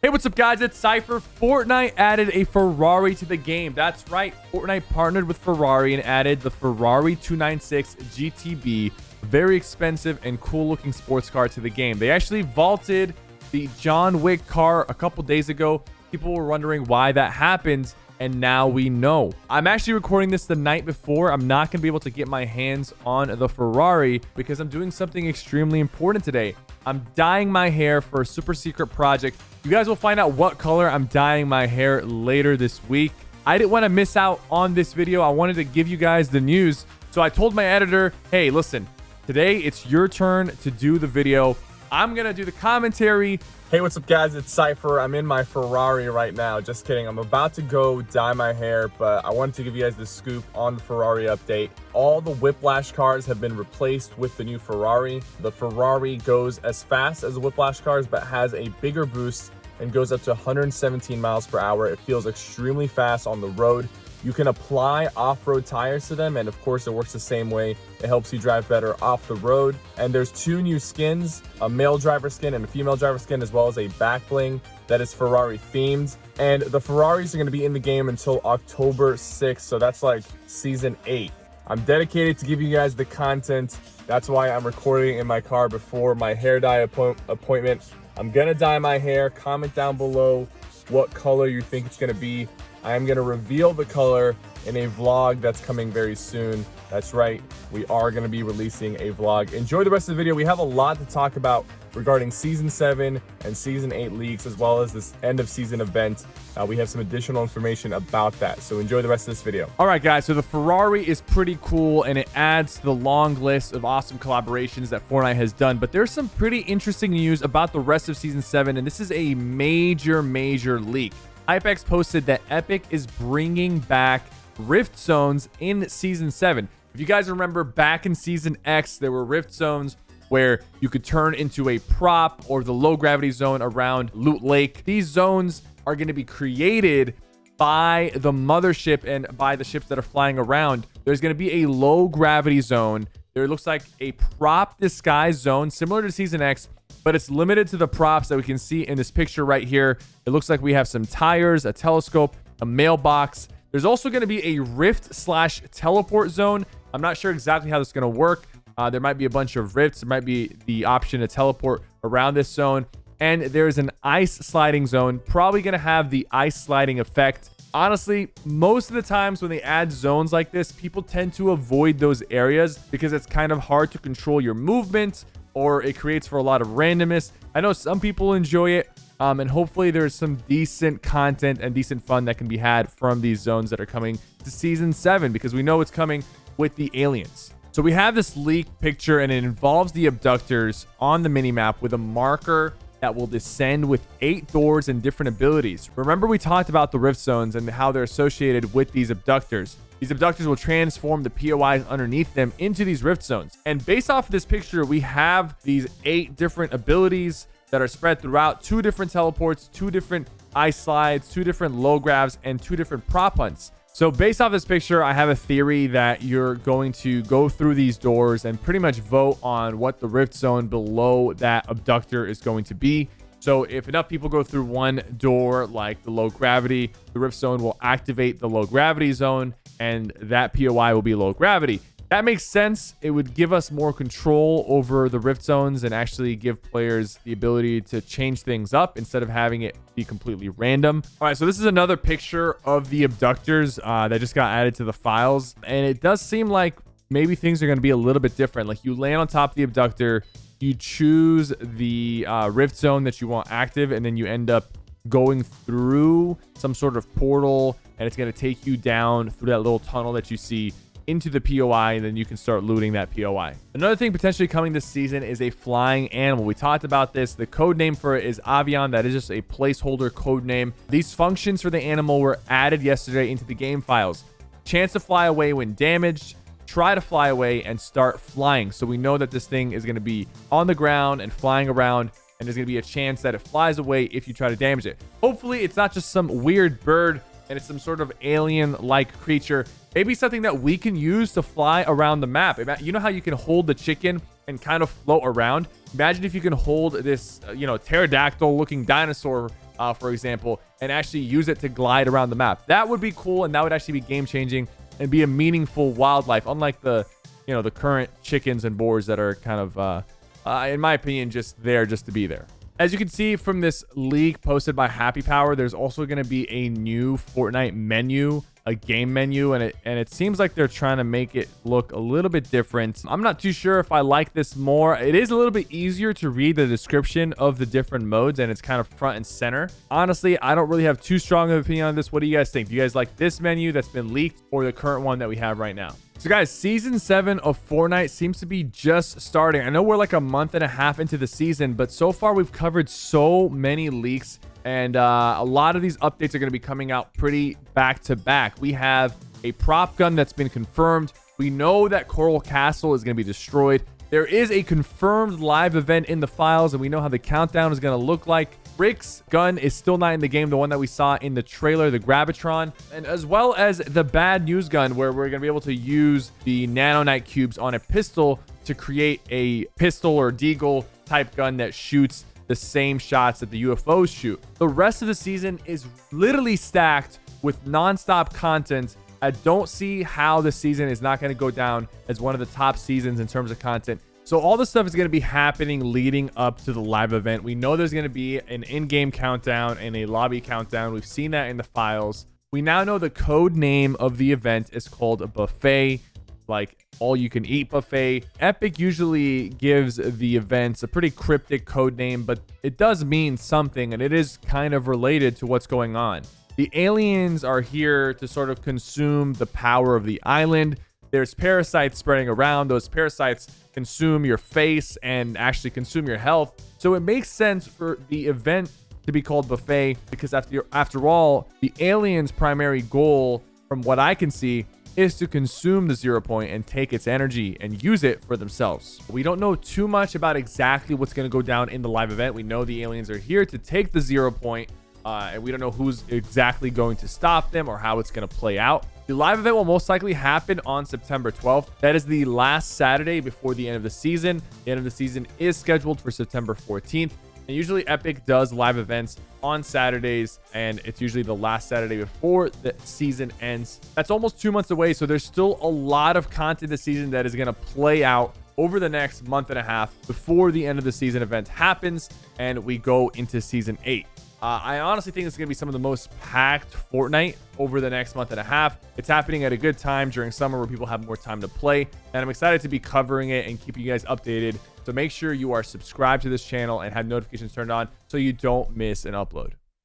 Hey, what's up, guys? It's Cypher. Fortnite added a Ferrari to the game. That's right. Fortnite partnered with Ferrari and added the Ferrari 296 GTB, very expensive and cool-looking sports car to the game. They actually vaulted the John Wick car a couple days ago. People were wondering why that happened, and now we know. I'm actually recording this the night before. I'm not going to be able to get my hands on the Ferrari because I'm doing something extremely important today. I'm dyeing my hair for a super secret project. You guys will find out what color I'm dyeing my hair later this week. I didn't want to miss out on this video. I wanted to give you guys the news. So I told my editor, hey, listen, today it's your turn to do the video. I'm going to do the commentary. Hey, what's up, guys? It's Cypher. I'm in my Ferrari right now. Just kidding. I'm about to go dye my hair, but I wanted to give you guys the scoop on the Ferrari update. All the Whiplash cars have been replaced with the new Ferrari. The Ferrari goes as fast as the Whiplash cars, but has a bigger boost and goes up to 117 miles per hour. It feels extremely fast on the road. You can apply off-road tires to them, and of course it works the same way. It helps you drive better off the road. And there's two new skins, a male driver skin and a female driver skin, as well as a back bling that is Ferrari themed. And the Ferraris are going to be in the game until October 6th, so that's like season 8. I'm dedicated to give you guys the content. That's why I'm recording in my car before my hair dye appointment. I'm gonna dye my hair. Comment down below what color you think it's gonna be. I am going to reveal the color in a vlog that's coming very soon. That's right, we are going to be releasing a vlog. Enjoy the rest of the video. We have a lot to talk about regarding Season 7 and Season 8 leaks, as well as this end of season event. We have some additional information about that, so enjoy the rest of this video. All right, guys, so the Ferrari is pretty cool, and it adds to the long list of awesome collaborations that Fortnite has done, but there's some pretty interesting news about the rest of Season 7, and this is a major leak. HypeX posted that Epic is bringing back Rift Zones in Season 7. If you guys remember, back in Season X, there were Rift Zones where you could turn into a prop, or the low gravity zone around Loot Lake. These zones are going to be created by the mothership and by the ships that are flying around. There's going to be a low gravity zone. There looks like a prop disguise zone similar to Season X, but it's limited to the props that we can see in this picture right here. It looks like we have some tires, a telescope, a mailbox. There's also going to be a rift/teleport zone. I'm not sure exactly how this is going to work. There might be a bunch of rifts. There might be the option to teleport around this zone. And there's an ice sliding zone, probably going to have the ice sliding effect. Honestly, most of the times when they add zones like this, people tend to avoid those areas because it's kind of hard to control your movement, or it creates for a lot of randomness. I know some people enjoy it, and hopefully there's some decent content and decent fun that can be had from these zones that are coming to Season 7, because we know it's coming with the aliens. So we have this leaked picture, and it involves the abductors on the minimap with a marker that will descend with 8 doors and different abilities. Remember, we talked about the rift zones and how they're associated with these abductors. These abductors will transform the POIs underneath them into these rift zones. And based off of this picture, we have these 8 different abilities that are spread throughout, 2 different teleports, 2 different ice slides, 2 different low grabs, and 2 different prop hunts. So based off this picture, I have a theory that you're going to go through these doors and pretty much vote on what the rift zone below that abductor is going to be. So if enough people go through one door, like the low gravity, the rift zone will activate the low gravity zone, and that POI will be low gravity. That makes sense. It would give us more control over the rift zones and actually give players the ability to change things up instead of having it be completely random. All right, so this is another picture of the abductors that just got added to the files. And it does seem like maybe things are going to be a little bit different. Like, you land on top of the abductor, you choose the rift zone that you want active, and then you end up going through some sort of portal, and it's going to take you down through that little tunnel that you see into the POI, and then you can start looting that POI. Another thing potentially coming this season is a flying animal. We talked about this. The code name for it is Avion. That is just a placeholder code name. These functions for the animal were added yesterday into the game files. Chance to fly away when damaged, try to fly away, and start flying. So we know that this thing is going to be on the ground and flying around, and there's going to be a chance that it flies away if you try to damage it. Hopefully it's not just some weird bird and it's some sort of alien-like creature. Maybe something that we can use to fly around the map. You know how you can hold the chicken and kind of float around? Imagine if you can hold this, pterodactyl-looking dinosaur for example, and actually use it to glide around the map. That would be cool, and that would actually be game changing and be a meaningful wildlife, unlike the the current chickens and boars that are kind of in my opinion just there just to be there. As you can see from this leak posted by Happy Power, there's also going to be a new Fortnite menu, a game menu, and it seems like they're trying to make it look a little bit different. I'm not too sure if I like this more. It is a little bit easier to read the description of the different modes, and it's kind of front and center. Honestly, I don't really have too strong of an opinion on this. What do you guys think? Do you guys like this menu that's been leaked or the current one that we have right now? So guys, season 7 of Fortnite seems to be just starting. I know we're like a month and a half into the season, but so far we've covered so many leaks, and a lot of these updates are going to be coming out pretty back to back. We have a prop gun that's been confirmed. We know that Coral Castle is going to be destroyed. There is a confirmed live event in the files, and we know how the countdown is going to look like. Rick's gun is still not in the game, the one that we saw in the trailer, the Gravitron, and as well as the bad news gun, where we're going to be able to use the nanonite cubes on a pistol to create a pistol or deagle type gun that shoots the same shots that the UFOs shoot. The rest of the season is literally stacked with non-stop content. I don't see how the season is not going to go down as one of the top seasons in terms of content. So all this stuff is going to be happening leading up to the live event. We know there's going to be an in-game countdown and a lobby countdown. We've seen that in the files. We now know the code name of the event is called a buffet, like all-you-can-eat buffet. Epic usually gives the events a pretty cryptic code name, but it does mean something, and it is kind of related to what's going on. The aliens are here to sort of consume the power of the island. There's parasites spreading around. Those parasites consume your face and actually consume your health. So it makes sense for the event to be called buffet, because after all, the aliens' primary goal, from what I can see, is to consume the 0 point and take its energy and use it for themselves. We don't know too much about exactly what's going to go down in the live event. We know the aliens are here to take the 0 point, and we don't know who's exactly going to stop them or how it's going to play out. The live event will most likely happen on September 12th. That is the last Saturday before the end of the season. The end of the season is scheduled for September 14th. And usually Epic does live events on Saturdays, and it's usually the last Saturday before the season ends. That's almost 2 months away, so there's still a lot of content this season that is going to play out over the next month and a half before the end of the season event happens and we go into season 8. I honestly think it's going to be some of the most packed Fortnite over the next month and a half. It's happening at a good time during summer where people have more time to play, and I'm excited to be covering it and keeping you guys updated. So make sure you are subscribed to this channel and have notifications turned on so you don't miss an upload.